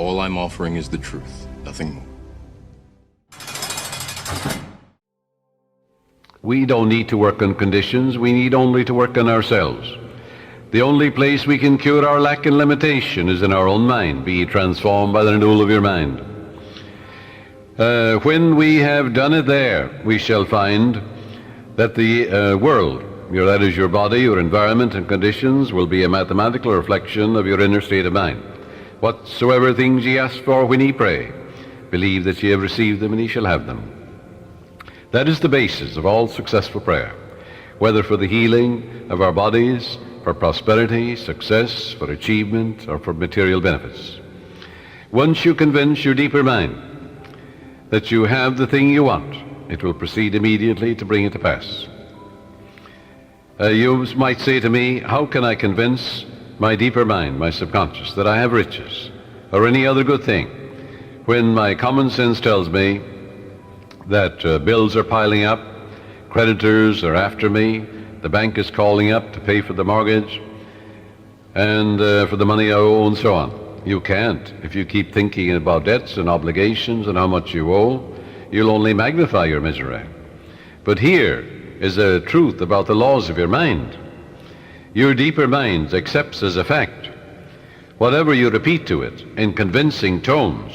All I'm offering is the truth, nothing more. We don't need to work on conditions, we need only to work on ourselves. The only place we can cure our lack and limitation is in our own mind. Be ye transformed by the renewal of your mind. When we have done it there, we shall find that the world, that is your body, your environment and conditions, will be a mathematical reflection of your inner state of mind. Whatsoever things ye ask for when ye pray, believe that ye have received them, and ye shall have them. That is the basis of all successful prayer, whether for the healing of our bodies, for prosperity, success, for achievement, or for material benefits. Once you convince your deeper mind that you have the thing you want, it will proceed immediately to bring it to pass. You might say to me, how can I convince my deeper mind, my subconscious, that I have riches or any other good thing, when my common sense tells me that bills are piling up, creditors are after me, the bank is calling up to pay for the mortgage and for the money I owe, and so on? You can't. If you keep thinking about debts and obligations and how much you owe, you'll only magnify your misery. But here is a truth about the laws of your mind. Your deeper mind accepts as a fact whatever you repeat to it in convincing tones,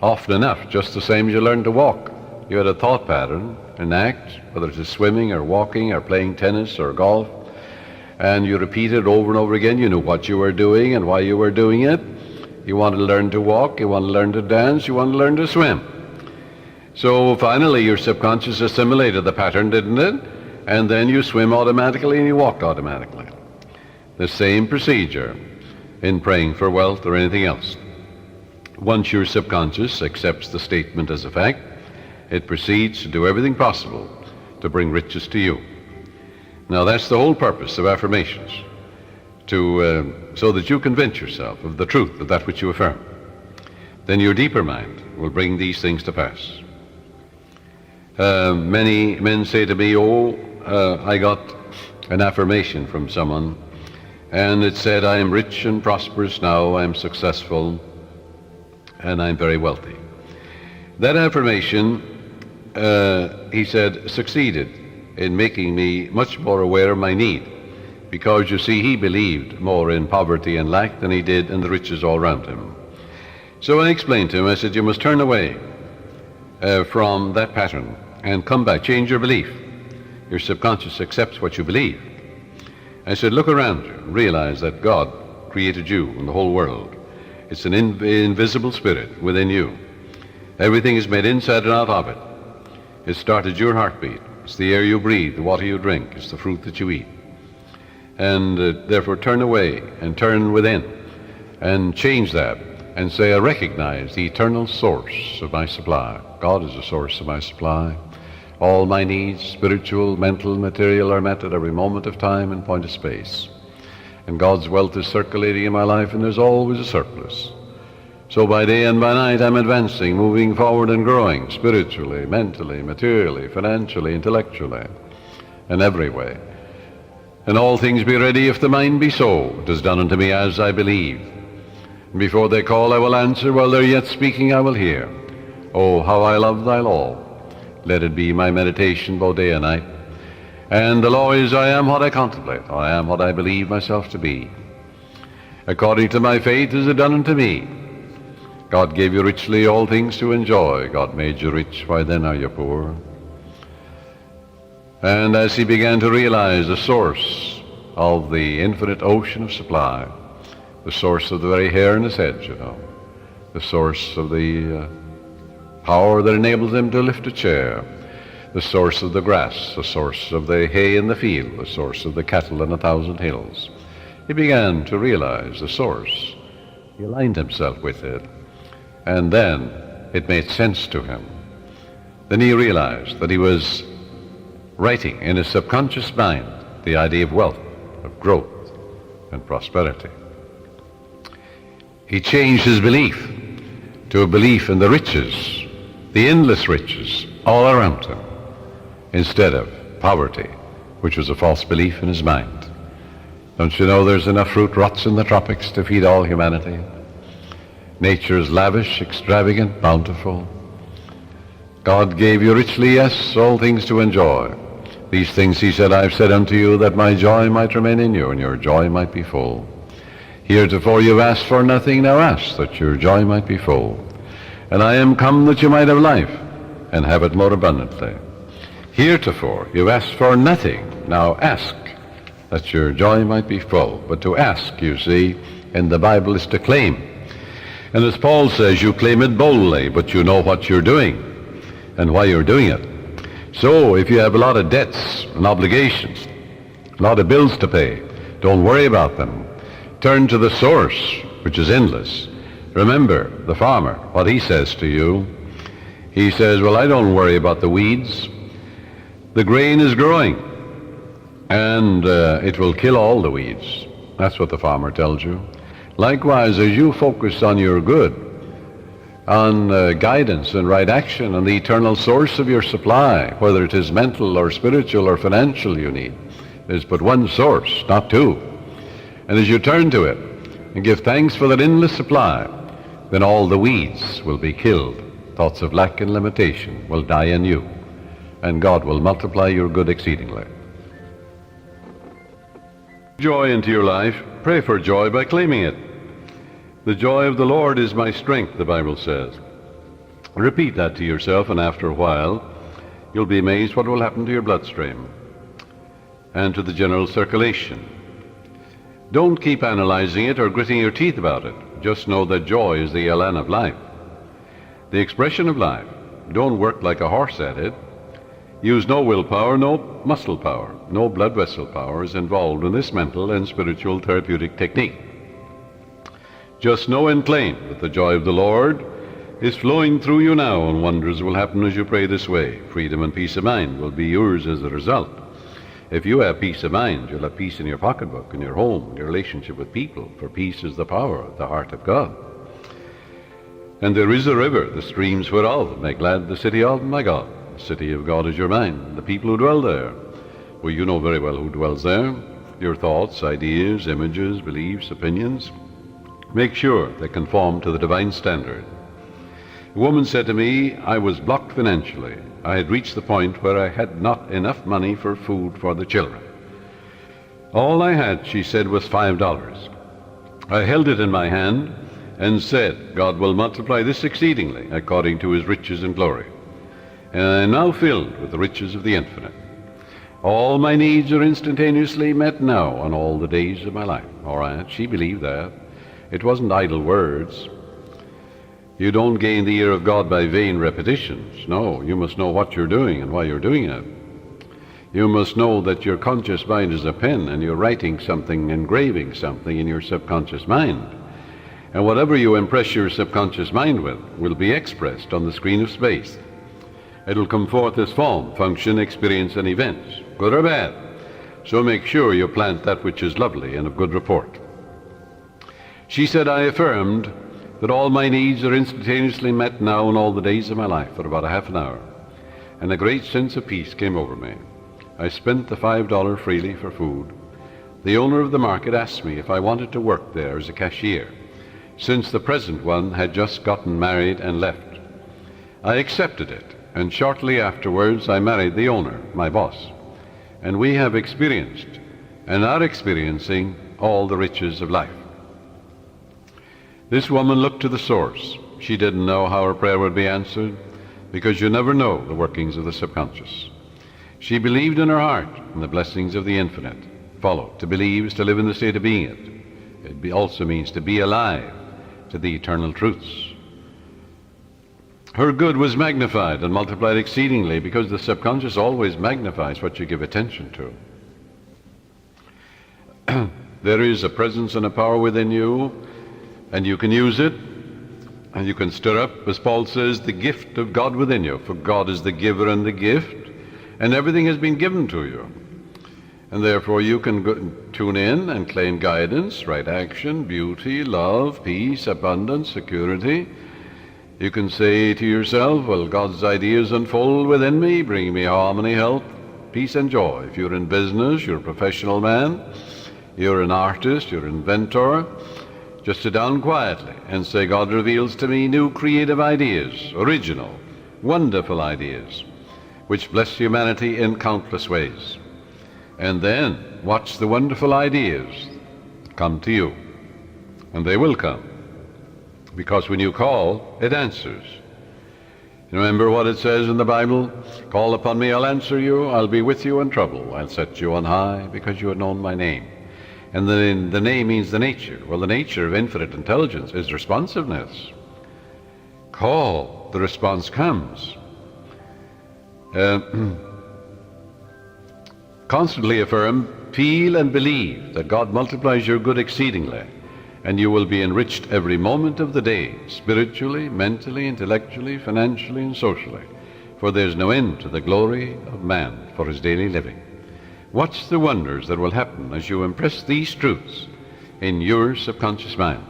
often enough, just the same as you learn to walk. You had a thought pattern, an act, whether it is swimming or walking or playing tennis or golf, and you repeat it over and over again. You knew what you were doing and why you were doing it. You want to learn to walk, you want to learn to dance, you want to learn to swim. So finally your subconscious assimilated the pattern, didn't it? And then you swim automatically and you walked automatically. The same procedure in praying for wealth or anything else. Once your subconscious accepts the statement as a fact, it proceeds to do everything possible to bring riches to you. Now that's the whole purpose of affirmations, so that you convince yourself of the truth of that which you affirm. Then your deeper mind will bring these things to pass. Many men say to me, I got an affirmation from someone, and it said, I am rich and prosperous now, I am successful, and I'm very wealthy. That affirmation, he said, succeeded in making me much more aware of my need, because you see, he believed more in poverty and lack than he did in the riches all around him. So I explained to him, I said, you must turn away from that pattern and come back, change your belief. Your subconscious accepts what you believe. I said, look around you and realize that God created you and the whole world. It's an invisible spirit within you. Everything is made inside and out of it. It started your heartbeat. It's the air you breathe, the water you drink, it's the fruit that you eat. And therefore turn away and turn within and change that and say, I recognize the eternal source of my supply. God is the source of my supply. All my needs, spiritual, mental, material, are met at every moment of time and point of space. And God's wealth is circulating in my life, and there's always a surplus. So by day and by night I'm advancing, moving forward and growing, spiritually, mentally, materially, financially, intellectually, in every way. And all things be ready if the mind be so. It is done unto me as I believe. And before they call I will answer, while they're yet speaking I will hear. Oh, how I love thy law. Let it be my meditation both day and night. And the law is, I am what I contemplate. I am what I believe myself to be. According to my faith is it done unto me. God gave you richly all things to enjoy. God made you rich, why then are you poor? And as he began to realize the source of the infinite ocean of supply, the source of the very hair in his head, you know, the source of the power that enables him to lift a chair, the source of the grass, the source of the hay in the field, the source of the cattle in 1,000 hills. He began to realize the source. He aligned himself with it, and then it made sense to him. Then he realized that he was writing in his subconscious mind the idea of wealth, of growth, and prosperity. He changed his belief to a belief in the riches, the endless riches all around him, instead of poverty, which was a false belief in his mind. Don't you know there's enough fruit rots in the tropics to feed all humanity? Nature is lavish, extravagant, bountiful. God gave you richly, yes, all things to enjoy. These things, he said, I've said unto you, that my joy might remain in you, and your joy might be full. Heretofore you've asked for nothing, now ask, that your joy might be full. And I am come that you might have life, and have it more abundantly. Heretofore you've asked for nothing, now ask, that your joy might be full. But to ask, you see, in the Bible is to claim. And as Paul says, you claim it boldly, but you know what you're doing and why you're doing it. So if you have a lot of debts and obligations, a lot of bills to pay, don't worry about them. Turn to the source, which is endless. Remember the farmer, what he says to you. He says, well, I don't worry about the weeds. The grain is growing, and it will kill all the weeds. That's what the farmer tells you. Likewise, as you focus on your good, on guidance and right action, and the eternal source of your supply, whether it is mental or spiritual or financial you need, there's but one source, not two. And as you turn to it and give thanks for that endless supply, then all the weeds will be killed. Thoughts of lack and limitation will die in you, and God will multiply your good exceedingly. Joy into your life. Pray for joy by claiming it. The joy of the Lord is my strength, the Bible says. Repeat that to yourself, and after a while, you'll be amazed what will happen to your bloodstream and to the general circulation. Don't keep analyzing it or gritting your teeth about it. Just know that joy is the elan of life, the expression of life. Don't work like a horse at it. Use no willpower, no muscle power, no blood vessel power is involved in this mental and spiritual therapeutic technique. Just know and claim that the joy of the Lord is flowing through you now, and wonders will happen as you pray this way. Freedom and peace of mind will be yours as a result. If you have peace of mind, you'll have peace in your pocketbook, in your home, in your relationship with people, for peace is the power of the heart of God. And there is a river, the streams whereof make glad the city of my God. The city of God is your mind, the people who dwell there. Well, you know very well who dwells there. Your thoughts, ideas, images, beliefs, opinions. Make sure they conform to the divine standard. A woman said to me, I was blocked financially. I had reached the point where I had not enough money for food for the children. All I had, she said, was $5. I held it in my hand and said, God will multiply this exceedingly according to his riches and glory. And I am now filled with the riches of the infinite. All my needs are instantaneously met now on all the days of my life. All right, she believed that. It wasn't idle words. You don't gain the ear of God by vain repetitions. No, you must know what you're doing and why you're doing it. You must know that your conscious mind is a pen, and you're writing something, engraving something in your subconscious mind. And whatever you impress your subconscious mind with will be expressed on the screen of space. It'll come forth as form, function, experience, and events, good or bad. So make sure you plant that which is lovely and of good report. She said, I affirmed that all my needs are instantaneously met now in all the days of my life for about a half an hour, and a great sense of peace came over me. I spent the $5 freely for food. The owner of the market asked me if I wanted to work there as a cashier, since the present one had just gotten married and left. I accepted it, and shortly afterwards I married the owner, my boss, and we have experienced and are experiencing all the riches of life. This woman looked to the source. She didn't know how her prayer would be answered, because you never know the workings of the subconscious. She believed in her heart in the blessings of the infinite. Follow. To believe is to live in the state of being it. It also means to be alive to the eternal truths. Her good was magnified and multiplied exceedingly, because the subconscious always magnifies what you give attention to. There is a presence and a power within you, and you can use it, and you can stir up, as Paul says, the gift of God within you. For God is the giver and the gift, and everything has been given to you. And therefore you can tune in and claim guidance, right action, beauty, love, peace, abundance, security. You can say to yourself, well, God's ideas unfold within me, bringing me harmony, health, peace, and joy. If you're in business, you're a professional man, you're an artist, you're an inventor, Just sit down quietly and say, God reveals to me new creative ideas, original, wonderful ideas, which bless humanity in countless ways. And then watch the wonderful ideas come to you. And they will come, because when you call, it answers. Remember what it says in the Bible? Call upon me, I'll answer you. I'll be with you in trouble. I'll set you on high because you have known my name. And the name means the nature. Well, the nature of infinite intelligence is responsiveness. Call, the response comes. Constantly affirm, feel and believe that God multiplies your good exceedingly, and you will be enriched every moment of the day, spiritually, mentally, intellectually, financially, and socially, for there's no end to the glory of man for his daily living. Watch the wonders that will happen as you impress these truths in your subconscious mind.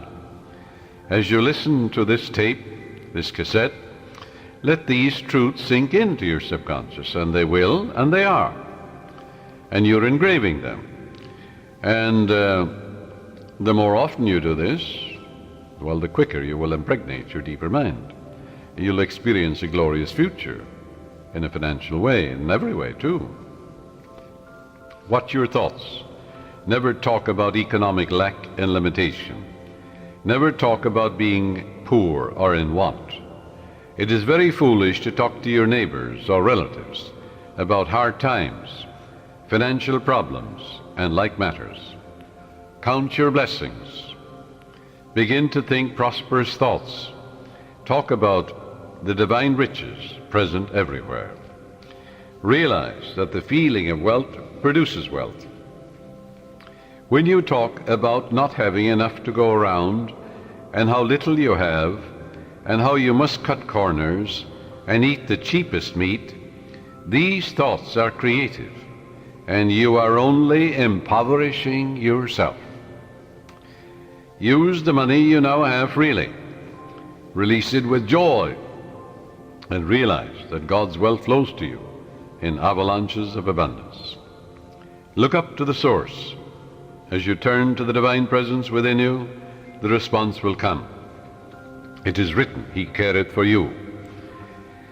As you listen to this tape, this cassette, let these truths sink into your subconscious, and they will, and they are. And you're engraving them. And the more often you do this, well, the quicker you will impregnate your deeper mind. You'll experience a glorious future in a financial way, in every way too. Watch your thoughts. Never talk about economic lack and limitation. Never talk about being poor or in want. It is very foolish to talk to your neighbors or relatives about hard times, financial problems, and like matters. Count your blessings. Begin to think prosperous thoughts. Talk about the divine riches present everywhere. Realize that the feeling of wealth produces wealth. When you talk about not having enough to go around, and how little you have, and how you must cut corners and eat the cheapest meat, these thoughts are creative, and you are only impoverishing yourself. Use the money you now have freely. Release it with joy, and realize that God's wealth flows to you in avalanches of abundance. Look up to the source. As you turn to the divine presence within you, the response will come. It is written, He careth for you.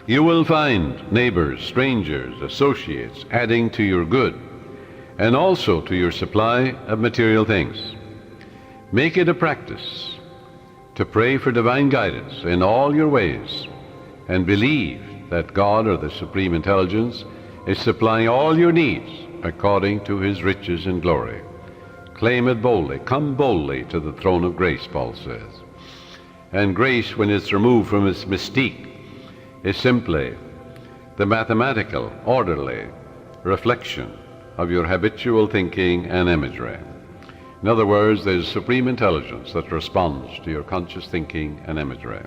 You will find neighbors, strangers, associates adding to your good, and also to your supply of material things. Make it a practice to pray for divine guidance in all your ways, and believe that God, or the Supreme Intelligence, is supplying all your needs according to His riches and glory. Claim it boldly. Come boldly to the throne of grace, Paul says. And grace, when it's removed from its mystique, is simply the mathematical, orderly reflection of your habitual thinking and imagery. In other words, there's supreme intelligence that responds to your conscious thinking and imagery.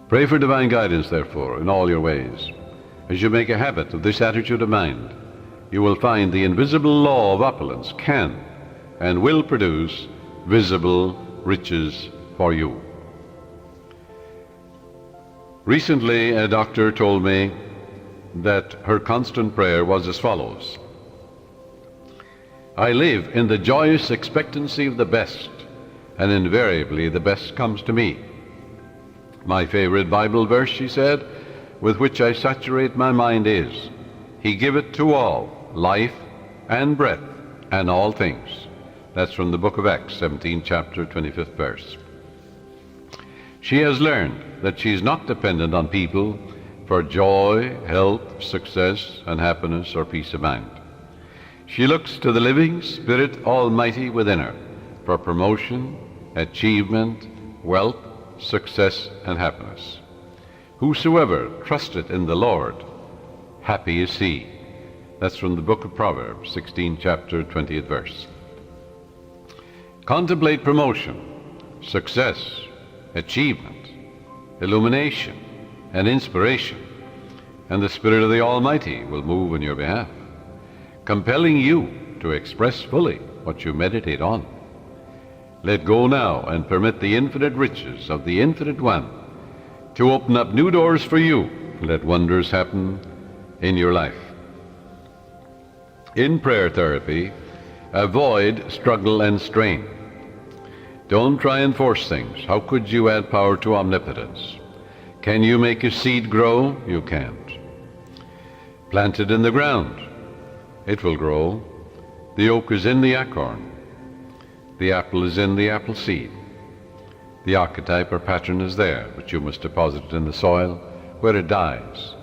Pray for divine guidance, therefore, in all your ways. As you make a habit of this attitude of mind, you will find the invisible law of opulence can and will produce visible riches for you. Recently, a doctor told me that her constant prayer was as follows: I live in the joyous expectancy of the best, and invariably the best comes to me. My favorite Bible verse, she said, with which I saturate my mind is, He giveth to all life and breath and all things. That's from the book of Acts, 17th chapter, 25th verse. She has learned that she is not dependent on people for joy, health, success, and happiness or peace of mind. She looks to the living Spirit Almighty within her for promotion, achievement, wealth, success, and happiness. Whosoever trusteth in the Lord, happy is he. That's from the book of Proverbs, 16th chapter, 20th verse. Contemplate promotion, success, achievement, illumination, and inspiration, and the Spirit of the Almighty will move on your behalf, compelling you to express fully what you meditate on. Let go now and permit the infinite riches of the Infinite One to open up new doors for you. Let wonders happen in your life. In prayer therapy, avoid struggle and strain. Don't try and force things. How could you add power to omnipotence? Can you make a seed grow? You can't. Plant it in the ground. It will grow. The oak is in the acorn. The apple is in the apple seed. The archetype or pattern is there, but you must deposit it in the soil where it dies,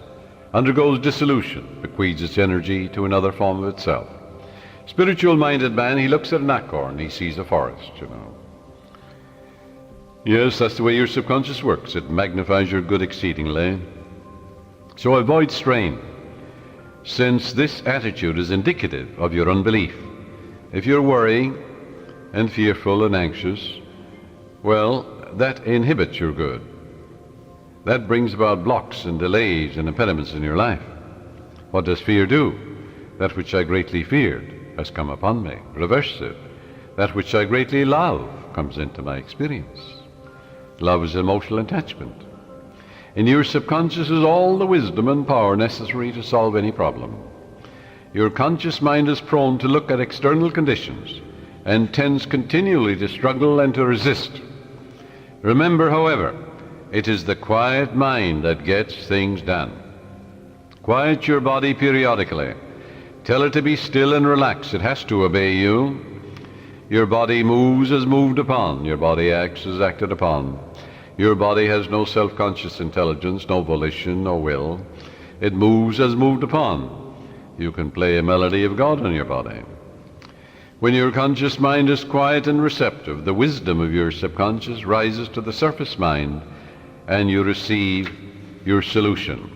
undergoes dissolution, bequeaths its energy to another form of itself. Spiritual-minded man, he looks at an acorn, he sees a forest, Yes, that's the way your subconscious works. It magnifies your good exceedingly. So avoid strain, since this attitude is indicative of your unbelief. If you're worrying and fearful and anxious, well, that inhibits your good. That brings about blocks and delays and impediments in your life. What does fear do? That which I greatly feared has come upon me. Reverse it. That which I greatly love comes into my experience. Love is emotional attachment. In your subconscious is all the wisdom and power necessary to solve any problem. Your conscious mind is prone to look at external conditions and tends continually to struggle and to resist. Remember, however, it is the quiet mind that gets things done. Quiet your body periodically. Tell it to be still and relax. It has to obey you. Your body moves as moved upon. Your body acts as acted upon. Your body has no self-conscious intelligence, no volition, no will. It moves as moved upon. You can play a melody of God in your body. When your conscious mind is quiet and receptive, the wisdom of your subconscious rises to the surface mind, and you receive your solution.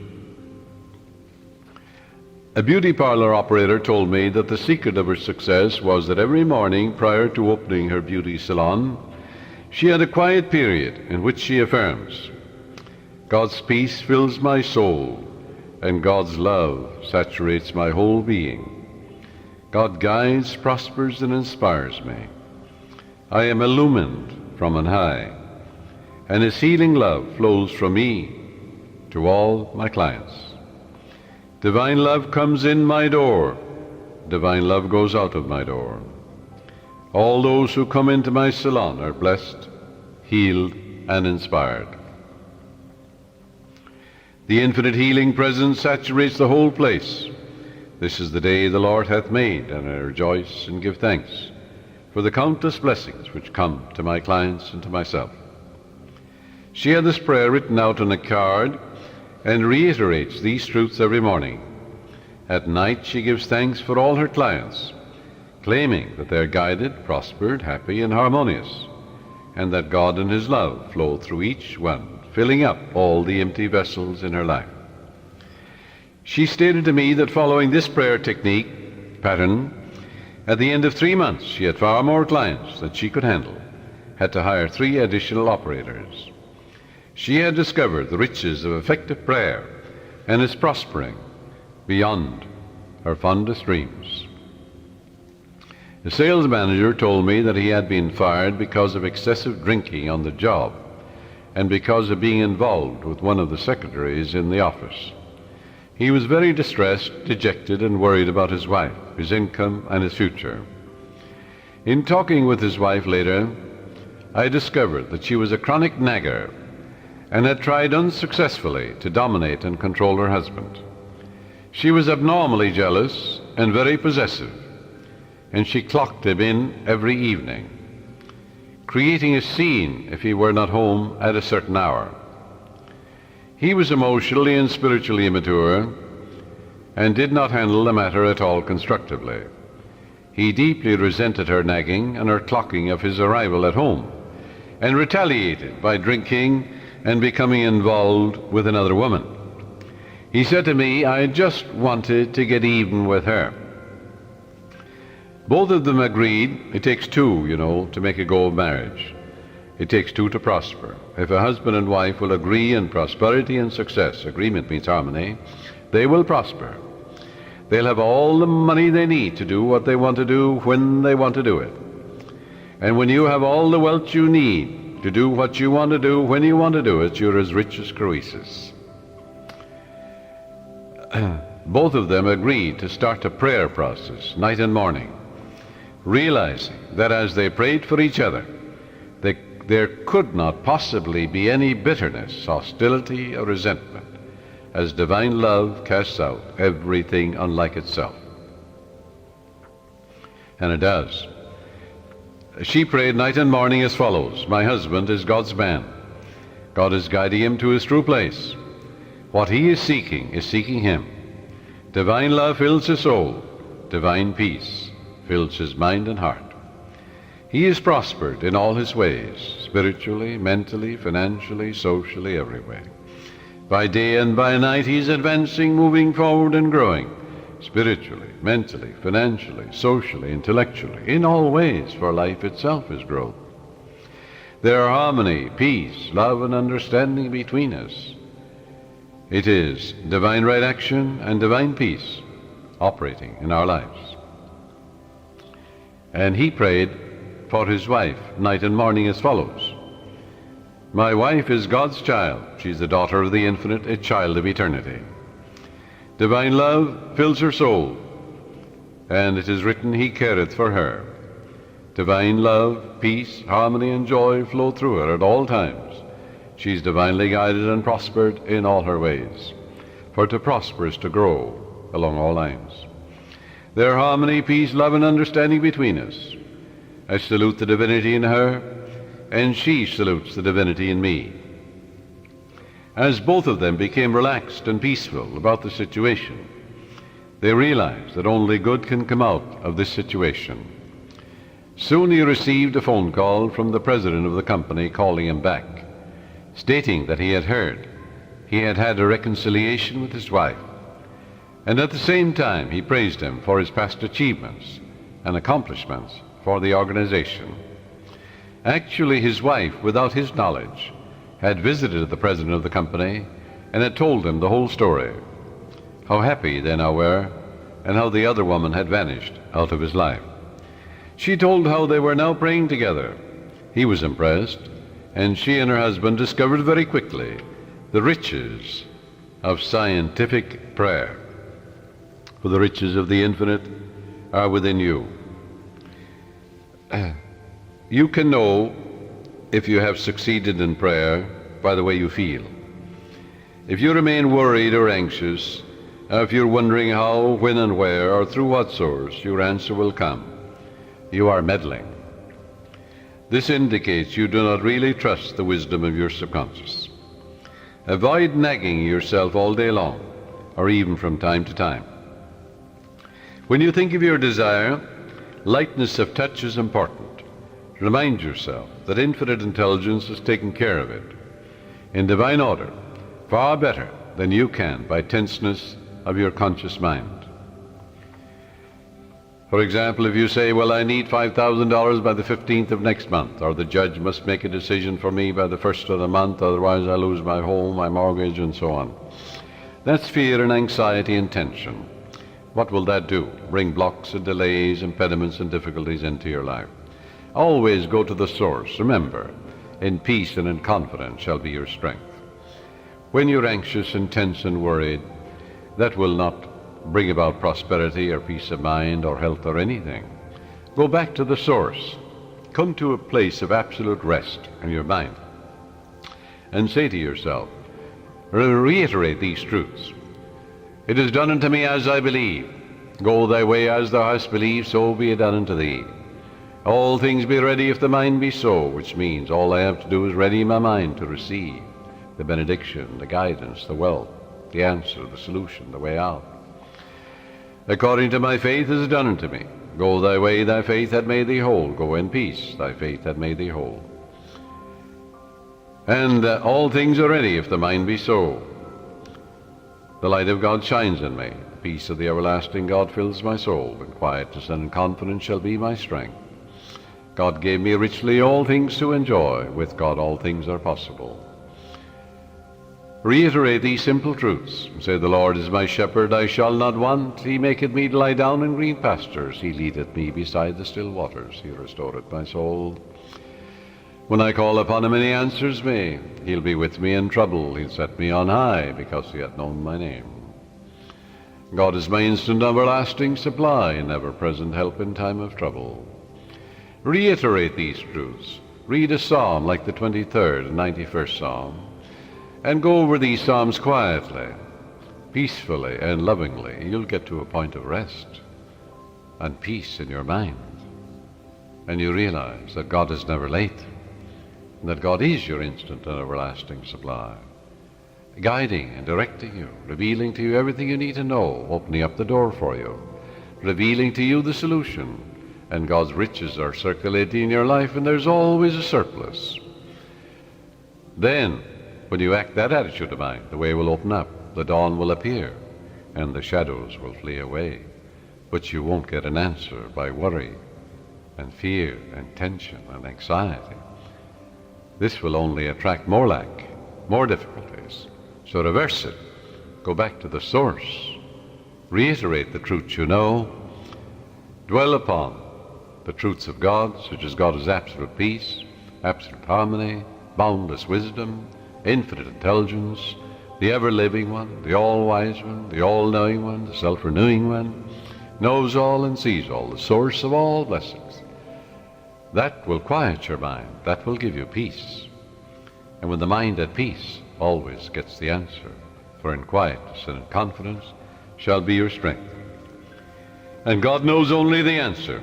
A beauty parlor operator told me that the secret of her success was that every morning prior to opening her beauty salon, she had a quiet period in which she affirms, God's peace fills my soul, and God's love saturates my whole being. God guides, prospers, and inspires me. I am illumined from on high, and His healing love flows from me to all my clients. Divine love comes in my door. Divine love goes out of my door. All those who come into my salon are blessed, healed, and inspired. The infinite healing presence saturates the whole place. This is the day the Lord hath made, and I rejoice and give thanks for the countless blessings which come to my clients and to myself. She had this prayer written out on a card and reiterates these truths every morning. At night she gives thanks for all her clients, claiming that they are guided, prospered, happy, and harmonious, and that God and His love flow through each one, filling up all the empty vessels in her life. She stated to me that following this prayer technique, pattern, at the end of 3 months she had far more clients than she could handle, had to hire 3 additional operators. She had discovered the riches of effective prayer and is prospering beyond her fondest dreams. The sales manager told me that he had been fired because of excessive drinking on the job and because of being involved with one of the secretaries in the office. He was very distressed, dejected, and worried about his wife, his income, and his future. In talking with his wife later, I discovered that she was a chronic nagger and had tried unsuccessfully to dominate and control her husband. She was abnormally jealous and very possessive, and she clocked him in every evening, creating a scene if he were not home at a certain hour. He was emotionally and spiritually immature and did not handle the matter at all constructively. He deeply resented her nagging and her clocking of his arrival at home, and retaliated by drinking and becoming involved with another woman. He said to me, I just wanted to get even with her. Both of them agreed. It takes 2, to make a go of marriage. It takes 2 to prosper. If a husband and wife will agree in prosperity and success, agreement means harmony, they will prosper. They'll have all the money they need to do what they want to do when they want to do it. And when you have all the wealth you need to do what you want to do when you want to do it, you're as rich as Croesus. Both of them agreed to start a prayer process night and morning, realizing that as they prayed for each other, There could not possibly be any bitterness, hostility, or resentment, as divine love casts out everything unlike itself. And it does. She prayed night and morning as follows: my husband is God's man. God is guiding him to his true place. What he is seeking him. Divine love fills his soul. Divine peace fills his mind and heart. He is prospered in all his ways, spiritually, mentally, financially, socially, every way. By day and by night he is advancing, moving forward and growing, spiritually, mentally, financially, socially, intellectually, in all ways, for life itself is growth. There are harmony, peace, love, and understanding between us. It is divine right action and divine peace operating in our lives. And he prayed for his wife night and morning as follows: my wife is God's child. She's the daughter of the infinite, a child of eternity. Divine love fills her soul, and it is written, he careth for her. Divine love, peace, harmony, and joy flow through her at all times. She's divinely guided and prospered in all her ways. For to prosper is to grow along all lines. There are harmony, peace, love, and understanding between us. I salute the divinity in her, and she salutes the divinity in me. As both of them became relaxed and peaceful about the situation, they realized that only good can come out of this situation. Soon he received a phone call from the president of the company calling him back, stating that he had heard he had had a reconciliation with his wife, and at the same time he praised him for his past achievements and accomplishments for the organization. Actually, his wife, without his knowledge, had visited the president of the company and had told him the whole story, how happy they now were, and how the other woman had vanished out of his life. She told how they were now praying together. He was impressed, and she and her husband discovered very quickly the riches of scientific prayer. For the riches of the infinite are within you. You can know if you have succeeded in prayer by the way you feel. If you remain worried or anxious, if you're wondering how, when, and where, or through what source your answer will come, you are meddling. This indicates you do not really trust the wisdom of your subconscious. Avoid nagging yourself all day long, or even from time to time. When you think of your desire, lightness of touch is important. Remind yourself that infinite intelligence has taken care of it in divine order, far better than you can by tenseness of your conscious mind. For example, if you say, well, I need $5,000 by the 15th of next month, or the judge must make a decision for me by the 1st of the month, otherwise I lose my home, my mortgage, and so on. That's fear and anxiety and tension. What will that do? Bring blocks and delays, impediments and difficulties into your life. Always go to the source. Remember, in peace and in confidence shall be your strength. When you're anxious and tense and worried, that will not bring about prosperity or peace of mind or health or anything. Go back to the source. Come to a place of absolute rest in your mind and say to yourself, reiterate these truths. It is done unto me as I believe. Go thy way as thou hast believed, so be it done unto thee. All things be ready if the mind be so, which means all I have to do is ready my mind to receive the benediction, the guidance, the wealth, the answer, the solution, the way out. According to my faith is done unto me. Go thy way, thy faith hath made thee whole. Go in peace, thy faith hath made thee whole. And all things are ready if the mind be so. The light of God shines in me. The peace of the everlasting God fills my soul. And quietness and confidence shall be my strength. God gave me richly all things to enjoy. With God all things are possible. Reiterate these simple truths. Say, the Lord is my shepherd, I shall not want. He maketh me to lie down in green pastures. He leadeth me beside the still waters. He restoreth my soul. When I call upon him and he answers me, he'll be with me in trouble. He'll set me on high because he hath known my name. God is my instant everlasting supply, and ever-present help in time of trouble. Reiterate these truths. Read a psalm like the 23rd and 91st Psalm, and go over these psalms quietly, peacefully and lovingly. You'll get to a point of rest and peace in your mind. And you realize that God is never late, and that God is your instant and everlasting supply, guiding and directing you, revealing to you everything you need to know, opening up the door for you, revealing to you the solution. And God's riches are circulating in your life, and there's always a surplus. Then, when you act that attitude of mind, the way will open up, the dawn will appear, and the shadows will flee away. But you won't get an answer by worry and fear and tension and anxiety. This will only attract more lack, more difficulties. So reverse it. Go back to the source. Reiterate the truths you know. Dwell upon the truths of God, such as God is absolute peace, absolute harmony, boundless wisdom, infinite intelligence, the ever-living one, the all-wise one, the all-knowing one, the self-renewing one, knows all and sees all, the source of all blessings. That will quiet your mind. That will give you peace. And when the mind at peace always gets the answer, for in quietness and in confidence shall be your strength. And God knows only the answer.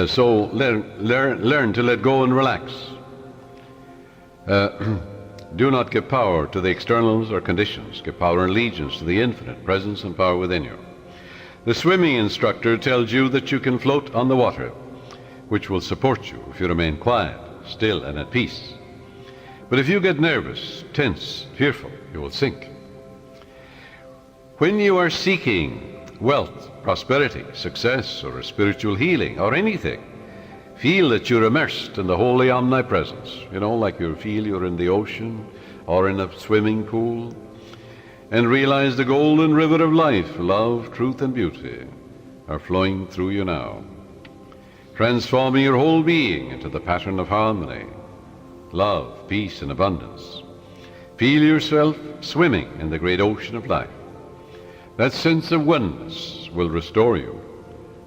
So learn to let go and relax. Do not give power to the externals or conditions. Give power and allegiance to the infinite presence and power within you. The swimming instructor tells you that you can float on the water, which will support you if you remain quiet, still, and at peace. But if you get nervous, tense, fearful, you will sink. When you are seeking wealth, prosperity, success, or a spiritual healing, or anything, feel that you're immersed in the holy omnipresence. You know, like you feel you're in the ocean or in a swimming pool. And realize the golden river of life, love, truth, and beauty are flowing through you now, transforming your whole being into the pattern of harmony, love, peace, and abundance. Feel yourself swimming in the great ocean of life. That sense of oneness will restore you,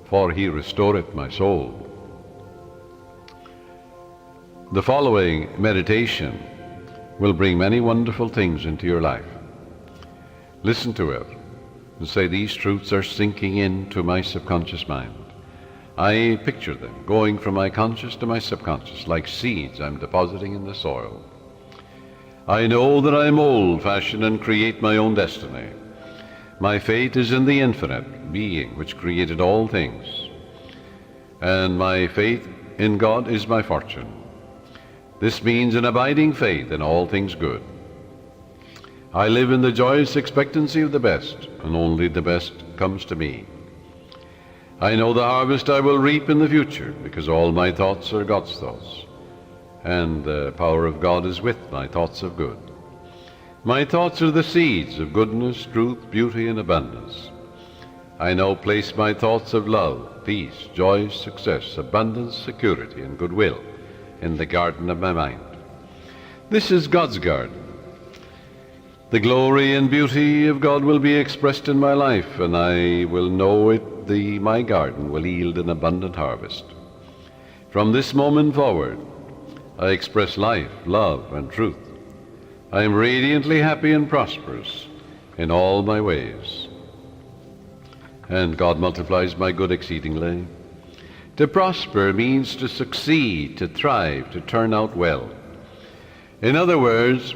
for he restoreth my soul. The following meditation will bring many wonderful things into your life. Listen to it and say, these truths are sinking into my subconscious mind. I picture them going from my conscious to my subconscious, like seeds I'm depositing in the soil. I know that I'm old-fashioned and create my own destiny. My fate is in the infinite being which created all things, and my faith in God is my fortune. This means an abiding faith in all things good. I live in the joyous expectancy of the best, and only the best comes to me. I know the harvest I will reap in the future, because all my thoughts are God's thoughts, and the power of God is with my thoughts of good. My thoughts are the seeds of goodness, truth, beauty, and abundance. I now place my thoughts of love, peace, joy, success, abundance, security, and goodwill in the garden of my mind. This is God's garden. The glory and beauty of God will be expressed in my life, and I will know it. My garden will yield an abundant harvest. From this moment forward, I express life, love, and truth. I am radiantly happy and prosperous in all my ways, and God multiplies my good exceedingly. To prosper means to succeed, to thrive, to turn out well. In other words,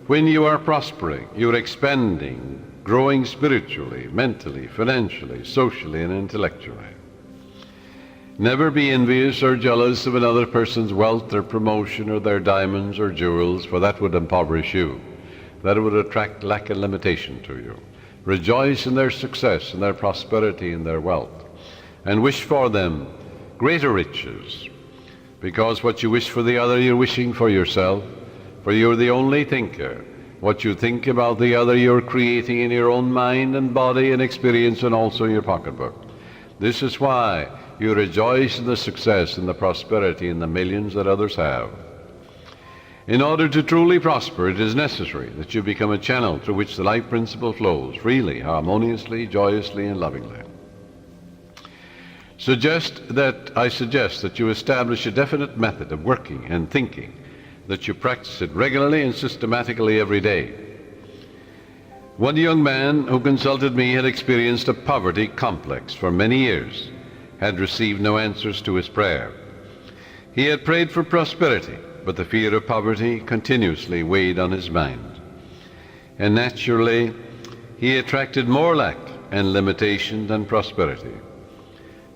when you are prospering, you're expanding, growing spiritually, mentally, financially, socially, and intellectually. Never be envious or jealous of another person's wealth or promotion or their diamonds or jewels, for that would impoverish you. That would attract lack and limitation to you. Rejoice in their success, in their prosperity, in their wealth, and wish for them greater riches, because what you wish for the other, you're wishing for yourself, for you're the only thinker. What you think about the other, you're creating in your own mind and body and experience, and also in your pocketbook. This is why you rejoice in the success and the prosperity and the millions that others have. In order to truly prosper, it is necessary that you become a channel through which the life principle flows freely, harmoniously, joyously, and lovingly. I suggest that you establish a definite method of working and thinking, that you practice it regularly and systematically every day. One young man who consulted me had experienced a poverty complex for many years, had received no answers to his prayer. He had prayed for prosperity, but the fear of poverty continuously weighed on his mind. And naturally, he attracted more lack and limitation than prosperity.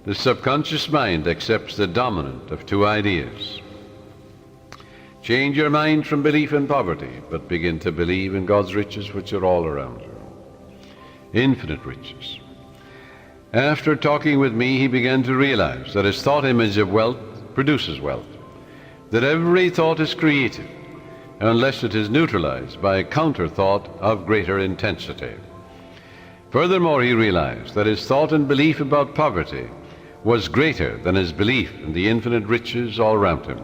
The subconscious mind accepts the dominant of two ideas. Change your mind from belief in poverty, but begin to believe in God's riches, which are all around you. Infinite riches. After talking with me, he began to realize that his thought image of wealth produces wealth, that every thought is creative, unless it is neutralized by a counter thought of greater intensity. Furthermore, he realized that his thought and belief about poverty was greater than his belief in the infinite riches all around him.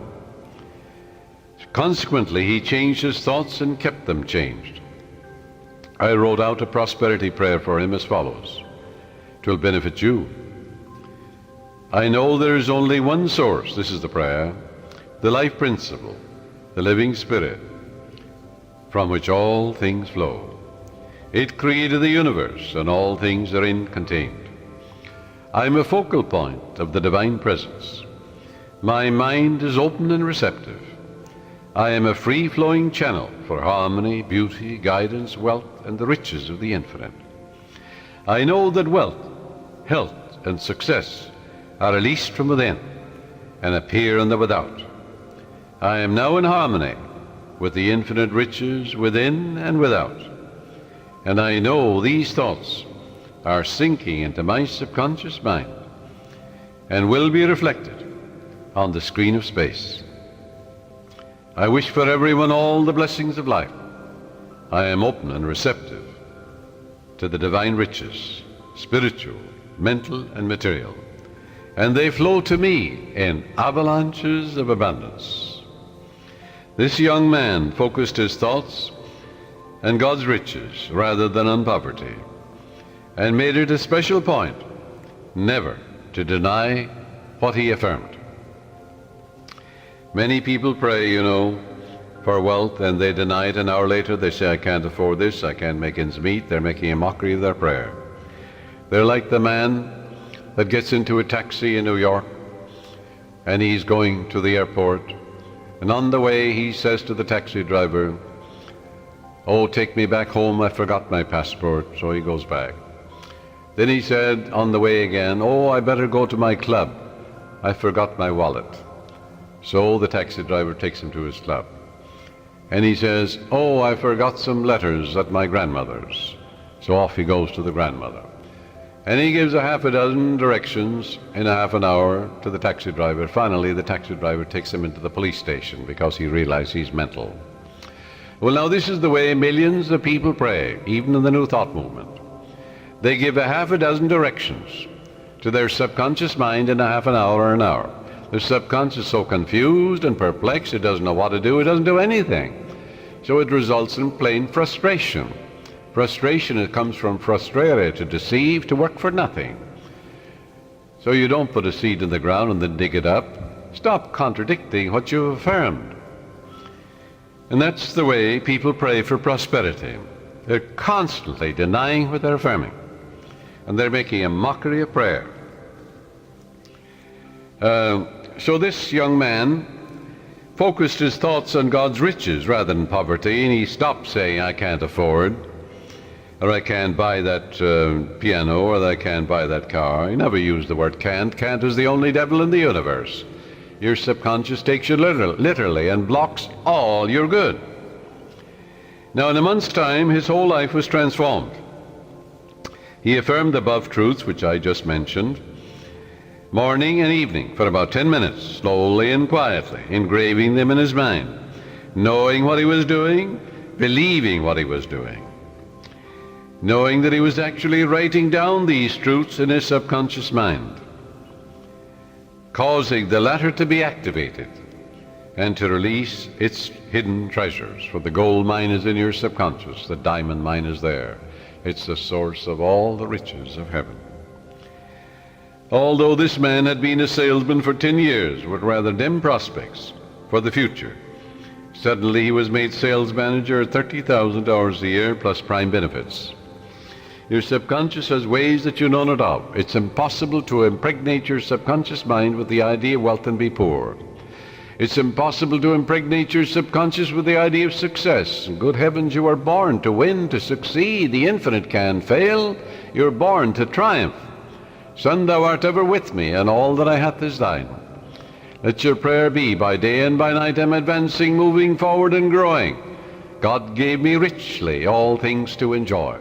Consequently, he changed his thoughts and kept them changed. I wrote out a prosperity prayer for him as follows. It will benefit you. I know there is only one source, this is the prayer, the life principle, the living spirit, from which all things flow. It created the universe, and all things therein contained. I am a focal point of the divine presence. My mind is open and receptive. I am a free-flowing channel for harmony, beauty, guidance, wealth, and the riches of the infinite. I know that wealth, health, and success are released from within and appear in the without. I am now in harmony with the infinite riches within and without. And I know these thoughts are sinking into my subconscious mind and will be reflected on the screen of space. I wish for everyone all the blessings of life. I am open and receptive to the divine riches, spiritual, mental, and material, and they flow to me in avalanches of abundance. This young man focused his thoughts on God's riches rather than on poverty, and made it a special point never to deny what he affirmed. Many people pray, for wealth, and they deny it. An hour later they say, I can't afford this, I can't make ends meet. They're making a mockery of their prayer. They're like the man that gets into a taxi in New York, and he's going to the airport, and on the way he says to the taxi driver, oh, take me back home, I forgot my passport. So he goes back. Then he said on the way again, oh, I better go to my club, I forgot my wallet. So the taxi driver takes him to his club. And he says, oh, I forgot some letters at my grandmother's. So off he goes to the grandmother. And he gives a half a dozen directions in a half an hour to the taxi driver. Finally, the taxi driver takes him into the police station because he realizes he's mental. Well, now this is the way millions of people pray, even in the New Thought movement. They give a half a dozen directions to their subconscious mind in a half an hour or an hour. The subconscious is so confused and perplexed, it doesn't know what to do, it doesn't do anything. So it results in plain frustration. Frustration, it comes from frustrare, to deceive, to work for nothing. So you don't put a seed in the ground and then dig it up. Stop contradicting what you've affirmed. And that's the way people pray for prosperity. They're constantly denying what they're affirming. And they're making a mockery of prayer. So this young man focused his thoughts on God's riches rather than poverty, and he stopped saying, I can't afford, or I can't buy that piano, or I can't buy that car. He never used the word can't. Can't is the only devil in the universe. Your subconscious takes you literally and blocks all your good. Now, in a month's time, his whole life was transformed. He affirmed the above truths, which I just mentioned, morning and evening for about 10 minutes, slowly and quietly, engraving them in his mind, knowing what he was doing, believing what he was doing, knowing that he was actually writing down these truths in his subconscious mind, causing the latter to be activated and to release its hidden treasures. For the gold mine is in your subconscious, the diamond mine is there. It's the source of all the riches of heaven. Although this man had been a salesman for 10 years with rather dim prospects for the future, suddenly he was made sales manager at $30,000 a year plus prime benefits. Your subconscious has ways that you know not of. It's impossible to impregnate your subconscious mind with the idea of wealth and be poor. It's impossible to impregnate your subconscious with the idea of success. Good heavens, you are born to win, to succeed. The infinite can fail. You're born to triumph. Son, thou art ever with me, and all that I hath is thine. Let your prayer be, by day and by night I'm advancing, moving forward and growing. God gave me richly all things to enjoy.